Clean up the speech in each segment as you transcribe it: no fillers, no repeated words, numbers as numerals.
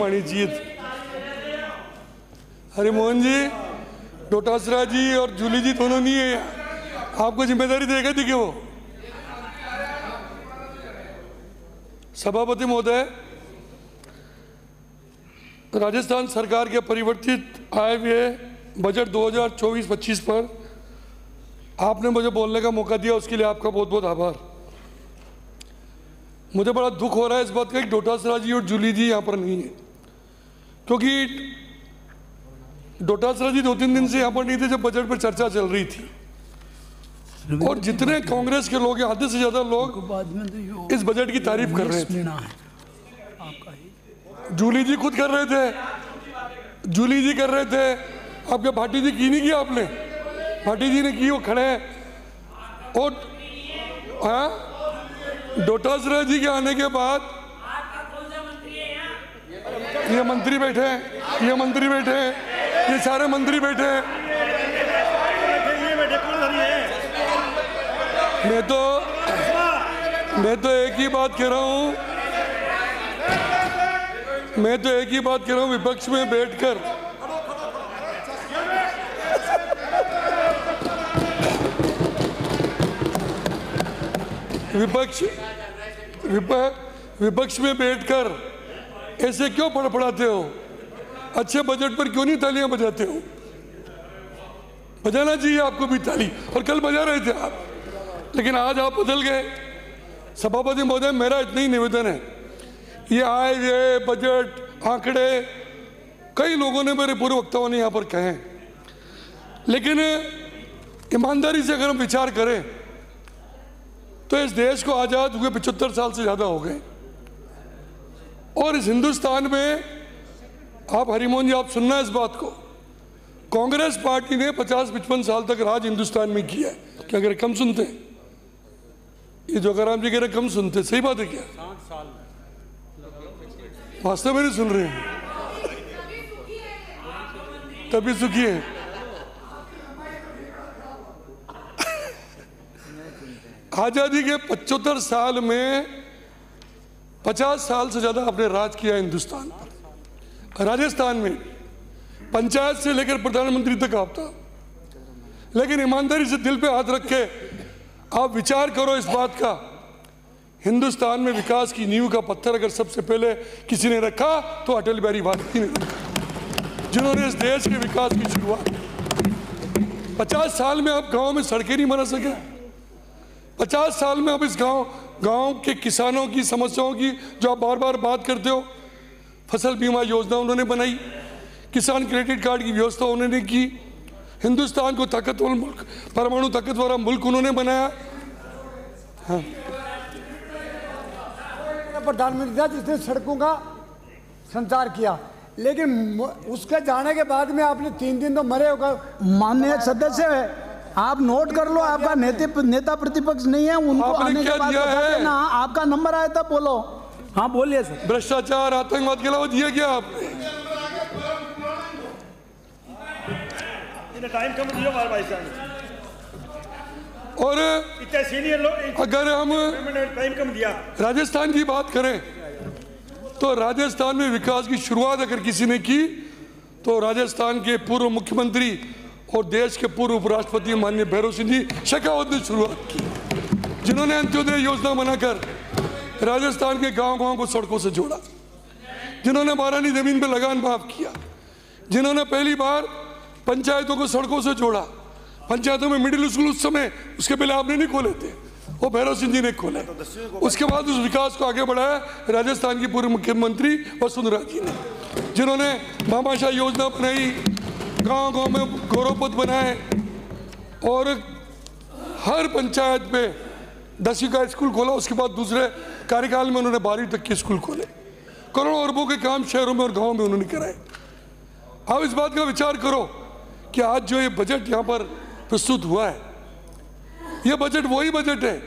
शर्म आनी चाहिए थी। हरिमोहन जी, डोटासरा जी और जूली जी दोनों नहीं है यहाँ, आपको जिम्मेदारी देगा थी कि वो। सभापति महोदय, राजस्थान सरकार के परिवर्तित आय व्यय बजट 2024-25 पर आपने मुझे बोलने का मौका दिया, उसके लिए आपका बहुत बहुत आभार। मुझे बड़ा दुख हो रहा है इस बात का कि डोटासरा जी और जूली जी यहाँ पर नहीं है, क्योंकि डोटासरा जी 2-3 दिन से यहाँ पर नहीं थे जब बजट पर चर्चा चल रही थी, और जितने कांग्रेस के लोग हैं आधे से ज्यादा लोग इस बजट की तारीफ कर रहे थे। जूली जी खुद कर रहे थे, जूली जी कर रहे थे, आपके भाटी जी की नहीं की आपने, भाटी जी ने की, वो खड़े हैं। और हाँ, डोटासरा जी के आने के बाद ये मंत्री बैठे हैं, ये मंत्री बैठे हैं, ये सारे मंत्री बैठे हैं। मैं तो एक ही बात कह रहा हूँ, विपक्ष में बैठकर विपक्ष में बैठकर ऐसे क्यों फड़फड़ाते हो? अच्छे बजट पर क्यों नहीं तालियां बजाते हो? बजाना चाहिए आपको भी ताली, और कल बजा रहे थे आप, लेकिन आज आप बदल गए। सभापति महोदय, मेरा इतना ही निवेदन है, ये आय व्यय बजट आंकड़े कई लोगों ने, मेरे पूर्व वक्ताओं ने यहाँ पर कहे, लेकिन ईमानदारी से अगर हम विचार करें तो इस देश को आज़ाद हुए 75 साल से ज़्यादा हो गए, और इस हिंदुस्तान में आप हरिमोहन जी, आप सुनना इस बात को, कांग्रेस पार्टी ने 50-55 साल तक राज हिंदुस्तान में किया है। क्या अगर कम सुनते हैं? ये जोगाराम जी कह रहे कम सुनते, सही बात है क्या? 60 साल वास्तव में नहीं सुन रहे हैं, तभी सुखी है। आजादी के 75 साल में 50 साल से ज्यादा आपने राज किया हिंदुस्तान पर। राजस्थान में पंचायत से लेकर प्रधानमंत्री तक आप था, लेकिन ईमानदारी से दिल पे हाथ रख के आप विचार करो इस बात का, हिंदुस्तान में विकास की नींव का पत्थर अगर सबसे पहले किसी ने रखा तो अटल बिहारी वाजपेयी ने, जिन्होंने इस देश के विकास की शुरुआत। 50 साल में आप गांव में सड़कें नहीं बना सके, 50 साल में आप इस गांव के किसानों की समस्याओं की जो आप बार बार बात करते हो, फसल बीमा योजना उन्होंने बनाई, किसान क्रेडिट कार्ड की व्यवस्था उन्होंने की, हिंदुस्तान को ताकतवर मुल्क, परमाणु ताकत वाला मुल्क उन्होंने बनाया। हाँ, प्रधानमंत्री था जिसने सड़कों का संचार किया, लेकिन उसके जाने के बाद में आपने 3 दिन तो मरे होगा। माननीय सदस्य है, आप नोट कर लो, आपका नेता प्रतिपक्ष नहीं है, उनको आने के बाद बता देना। आपका नंबर आया था, बोलो। हाँ बोलिए सर। भ्रष्टाचार, आतंकवाद के अलावा दिया क्या आपने? टाइम कम दिया भाई साहब, और इतने सीनियर लोग, अगर हम टाइम कम दिया। राजस्थान की बात करें तो राजस्थान में विकास की शुरुआत अगर किसी ने की तो राजस्थान के पूर्व मुख्यमंत्री और देश के पूर्व उपराष्ट्रपति माननीय भैरव सिंह जी शेखावत ने शुरुआत की, जिन्होंने अंत्योदय योजना बनाकर राजस्थान के गांव-गांव को सड़कों से जोड़ा, जिन्होंने 12 जमीन पर लगान माफ किया, जिन्होंने पहली बार पंचायतों को सड़कों से जोड़ा। पंचायतों में मिडिल स्कूल उस समय, उसके पहले आपने नहीं खोले थे, वो भैरव सिंह जी ने खोले। उसके बाद उस विकास को आगे बढ़ाया राजस्थान की पूर्व मुख्यमंत्री वसुंधरा जी ने, जिन्होंने भामाशाह योजना बनाई, गांव-गांव में गौरवपथ बनाए, और हर पंचायत में 10वीं का स्कूल खोला। उसके बाद दूसरे कार्यकाल में उन्होंने 12वीं तक के स्कूल खोले। करोड़ों अरबों के काम शहरों में और गाँव में उन्होंने कराए। आप इस बात का विचार करो कि आज जो ये बजट यहाँ पर प्रस्तुत हुआ है, ये बजट वही बजट है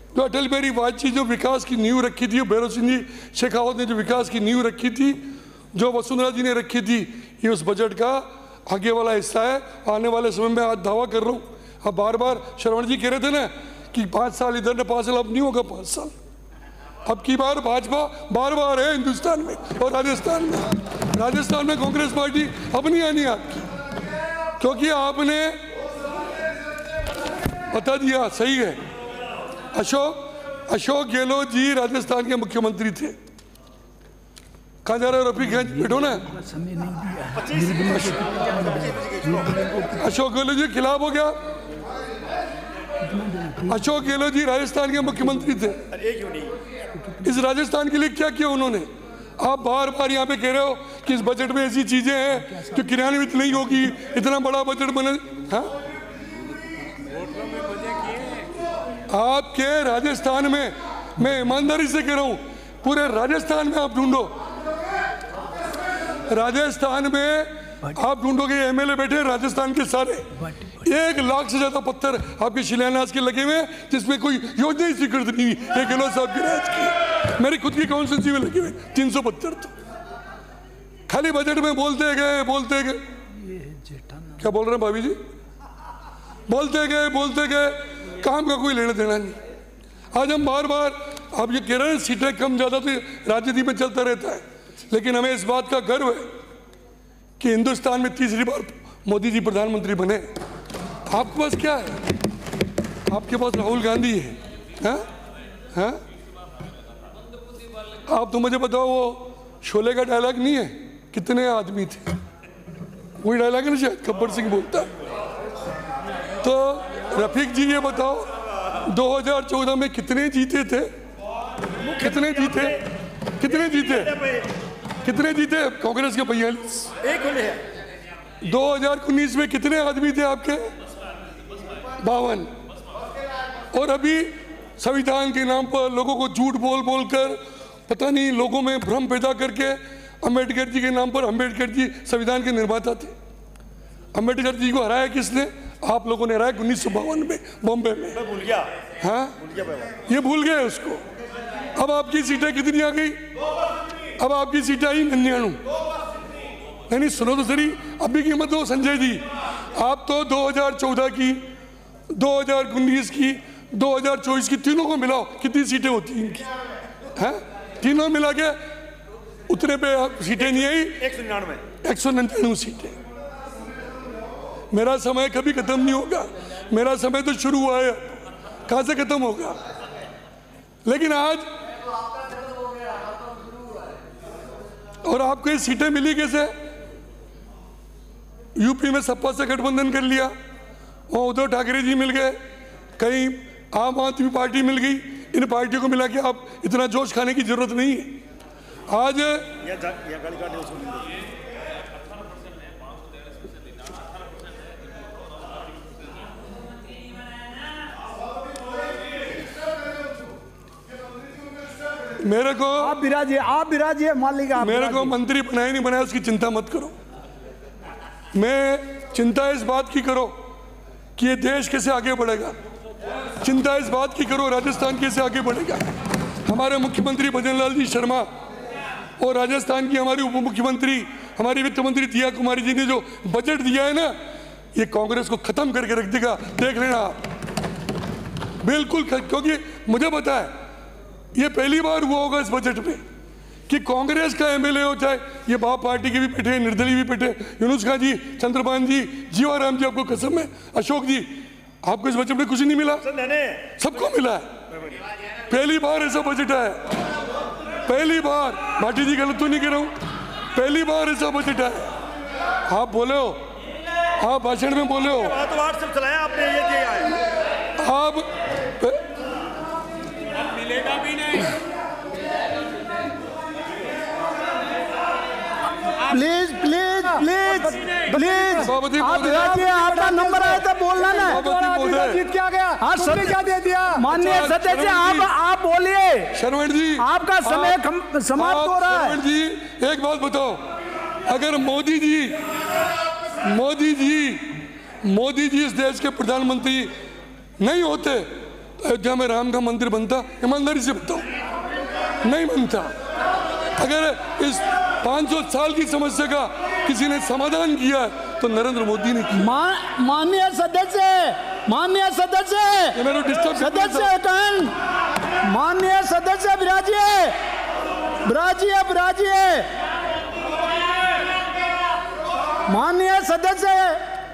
जो अटल बिहारी वाजपेयी जो विकास की नींव रखी थी, भैरव सिंह जी शेखावत ने जो विकास की नींव रखी थी, जो वसुंधरा जी ने रखी थी, ये उस बजट का आगे वाला हिस्सा है। आने वाले समय में आज दावा कर रहा हूँ, अब बार बार श्रवण जी कह रहे थे ना कि 5 साल इधर ने 5 साल, अब नहीं होगा 5 साल, अब की बार भाजपा बार बार है हिंदुस्तान में और राजस्थान में कांग्रेस पार्टी अब नहीं आनी आपकी, क्योंकि आपने बता दिया। सही है, अशोक गहलोत जी राजस्थान के मुख्यमंत्री थे। कहाँ जा रहे हो रफीक? बैठो ना। अशोक गहलोत जी खिलाफ हो गया। अशोक गहलोत जी राजस्थान के मुख्यमंत्री थे। इस राजस्थान के लिए क्या किया उन्होंने? आप बार बार यहाँ पे कह रहे हो कि इस बजट में ऐसी चीजें हैं जो क्रियान्वित नहीं होगी, इतना बड़ा बजट बने। हाँ, आपके राजस्थान में, मैं ईमानदारी से कह रहा हूं, पूरे राजस्थान में आप ढूंढो, राजस्थान में आप ढूंढोगे एमएलए बैठे राजस्थान के सारे, 1 लाख से ज्यादा पत्थर आपके शिलान्यास के लगे हुए, जिसमें कोई योजना ही स्वीकृत नहीं हुई। गहलोत साहब की राज की, मेरी खुद की काउंसिल में लगे हुए 300 पत्थर। तो खाली बजट में बोलते गए। क्या बोल रहे हैं भाभी जी? बोलते गए, काम का कोई लेना देना नहीं। आज हम बार बार आप ये कह रहे हैं सीटें कम ज्यादा तो राजनीति में चलता रहता है, लेकिन हमें इस बात का गर्व है कि हिंदुस्तान में तीसरी बार मोदी जी प्रधानमंत्री बने। आपके पास क्या है? आपके पास राहुल गांधी है। हाँ? आप तो मुझे बताओ, वो शोले का डायलॉग नहीं है, कितने आदमी थे? वही डायलॉग है ना शायद, गब्बर सिंह बोलता। तो रफीक जी ये बताओ 2014 में कितने जीते थे? कितने जीते कांग्रेस के 42। 2019 में कितने आदमी थे आपके? 52। और अभी संविधान के नाम पर लोगों को झूठ बोल कर, पता नहीं लोगों में भ्रम पैदा करके, अंबेडकर जी के नाम पर, अंबेडकर जी संविधान के निर्माता थे। अंबेडकर जी को हराया किसने? आप लोगों ने हराया 1952 में बॉम्बे में। भूल गया। हाँ, ये भूल गए उसको। अब आपकी सीटें कितनी आ गई? अब आपकी सीटें आई 99। नहीं, सुनो तो सही, अभी की मत दो संजय जी। आप तो 2014 की, 2019 की, 2024 की, तीनों को मिलाओ कितनी सीटें होती हैं इनकी? हैं? तीनों मिला के उतने पे सीटें नहीं आई। 199 सीटें। मेरा समय कभी खत्म नहीं होगा, मेरा समय तो शुरू हुआ है, कहां से खत्म होगा? लेकिन आज और आपको ये सीटें मिली कैसे? यूपी में सपा से गठबंधन कर लिया, वहां उद्धव ठाकरे जी मिल गए, कहीं आम आदमी पार्टी मिल गई। इन पार्टियों को मिला के आप इतना जोश खाने की जरूरत नहीं है। आज मेरे को आप विराजिए मालिक। मेरे को मंत्री बनाया नहीं बनाया उसकी चिंता मत करो। मैं चिंता इस बात की करो कि ये देश कैसे आगे बढ़ेगा, चिंता इस बात की करो राजस्थान कैसे आगे बढ़ेगा। हमारे मुख्यमंत्री भजन लाल जी शर्मा और राजस्थान की हमारी उप मुख्यमंत्री, हमारी वित्त मंत्री दिया कुमारी जी ने जो बजट दिया है ना, ये कांग्रेस को खत्म करके रख देगा, देख लेना आप। बिल्कुल, क्योंकि मुझे पता है ये पहली बार हुआ होगा इस बजट में कि कांग्रेस का एमएलए हो, चाहे ये बाप पार्टी के भी बैठे, निर्दलीय भी बैठे, यूनुस खान जी, चंद्रपान जी, जीवाराम जी, आपको कसम है, अशोक जी, आपको इस बजट में कुछ नहीं मिला? सबको मिला है। पहली बार ऐसा बजट है, पहली बार। भाटी जी गलत तो नहीं कह रहा हूं, पहली बार ऐसा बजट है। आप बोले हो, आप भाषण में बोले हो, व्हाट्सएप चलाया आपने, ये दिया है। आप मिलेगा भी नहीं। प्लीज प्लीज प्लीज प्लीज सभापति आप महोदय, आपका नंबर आया था बोलना ना। सभापति महोदय, जीत क्या गया? हाँ, तुमने क्या दे दिया? माननीय सदस्य आप बोलिए, शर्मण जी, आपका समय समाप्त हो रहा है। शर्मण जी, एक बात बताओ, अगर मोदी जी इस देश के प्रधानमंत्री नहीं होते, अयोध्या में राम का मंदिर बनता? ईमानदारी से बताओ, नहीं बनता। अगर इस 500 साल की समस्या का किसी ने समाधान किया तो नरेंद्र मोदी ने किया। माननीय सदस्य ये मेरे डिस्टर्ब सदस्य माननीय सदस्य विराजिए, विराजिए, विराजिए। माननीय सदस्य,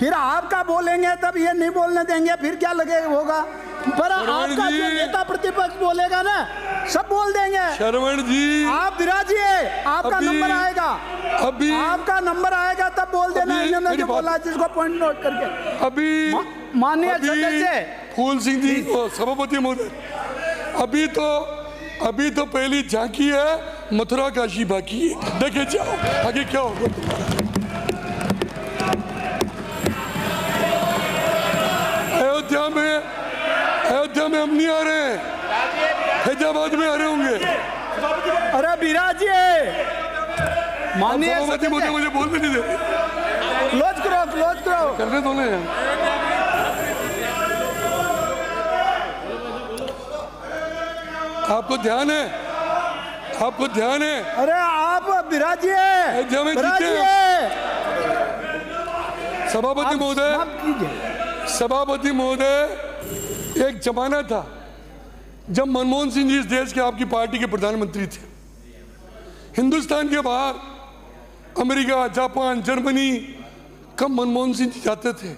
फिर आपका बोलेंगे तब ये नहीं बोलने देंगे, फिर क्या लगेगा होगा? पर आपका जो नेता प्रतिपक्ष बोलेगा ना, सब बोल देंगे। शरवण जी, आप विराजिए, आपका नंबर आएगा, अभी आपका नंबर आएगा तब बोल देना। इन्होंने जो बोला जिसको पॉइंट नोट करके। अभी माननीय सदस्य फूल सिंह जी, सभापति महोदय, अभी तो पहली झांकी है, मथुरा काशी बाकी है, देखे जाओ आगे क्या होगा। अयोध्या में हम नहीं आ रहे हैं, हैदराबाद में आ रहे होंगे। अरे विराजिए। माननीय सभापति महोदय मुझे बोलने नहीं देते। क्लोज करो, क्लोज करो। करने दो ना। आपको ध्यान है, आपको ध्यान है। अरे आप विराजिए, अयोध्या में विराजिए। सभापति महोदय, सभापति महोदय, एक जमाना था जब मनमोहन सिंह जी इस देश के आपकी पार्टी के प्रधानमंत्री थे। हिंदुस्तान के बाहर अमेरिका, जापान, जर्मनी, कब मनमोहन सिंह जी जाते थे,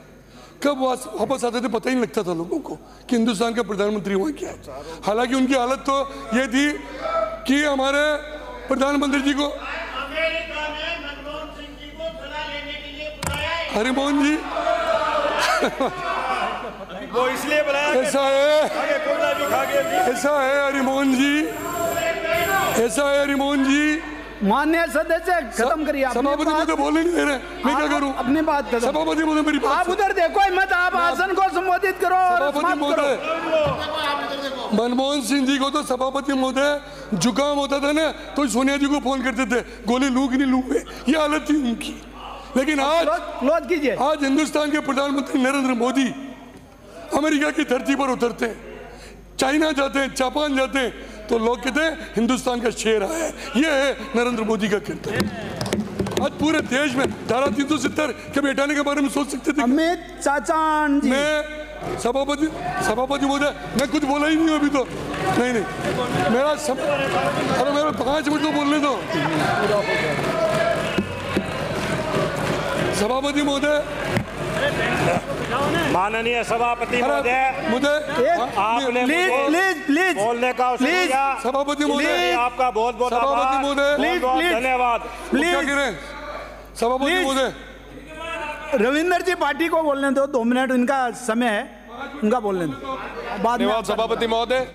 कब वापस आते थे, पता ही नहीं लगता था लोगों को कि हिंदुस्तान का प्रधानमंत्री हुआ क्या है। हालांकि उनकी हालत तो ये थी कि हमारे प्रधानमंत्री जी को अमेरिका में मनमोहन सिंह जी को सलाह लेने के लिए बुलाया है। हरिमोहन जी वो इसलिए बुलाया कि ऐसा है, आगे कोयला भी खा के भी। ऐसा है हरिमोहन जी, ऐसा है हरिमोहन जी। माननीय सदस्य खत्म करिए। सभापति मुझे बोलने नहीं दे रहे, मैं क्या करूं? अपनी बात करो। सभापति मुझे मेरी बात आप उधर देखो मत, आप आसन को संबोधित करो और सभापति समाप्त महोदय, करो। मनमोहन सिंह जी को तो सभापति महोदय जुकाम होता था ना, तो सोनिया जी को फोन करते थे, गोली लूं कि नहीं लूं, ये हालत थी उनकी। लेकिन आज क्लोज कीजिए। आज हिंदुस्तान के प्रधानमंत्री नरेंद्र मोदी अमेरिका की धरती पर उतरते हैं, चाइना जाते हैं, जापान जाते हैं, तो लोग कहते हैं हिंदुस्तान का शेर आया है। ये है नरेंद्र मोदी का किरदार। आज पूरे देश में धारा 370 के हटाने के बारे में सोच सकते थे? अमित चाचान जी। मैं सभापति महोदय, मैं कुछ बोला ही नहीं हूं अभी तो। नहीं अरे मेरा 5 मिनट तो बोलने दो। सभापति महोदय, माननीय सभापति महोदय, मुझे आपने प्लीज बोलने का अवसर दिया। सभापति महोदय, आपका बहुत बहुत सभापति महोदय, बहुत धन्यवाद। क्या कह रहे हैं सभापति महोदय? रविंदर जी पार्टी को बोलने दो, 2 मिनट उनका समय है, उनका बोलने दो। बाद में धन्यवाद सभापति महोदय।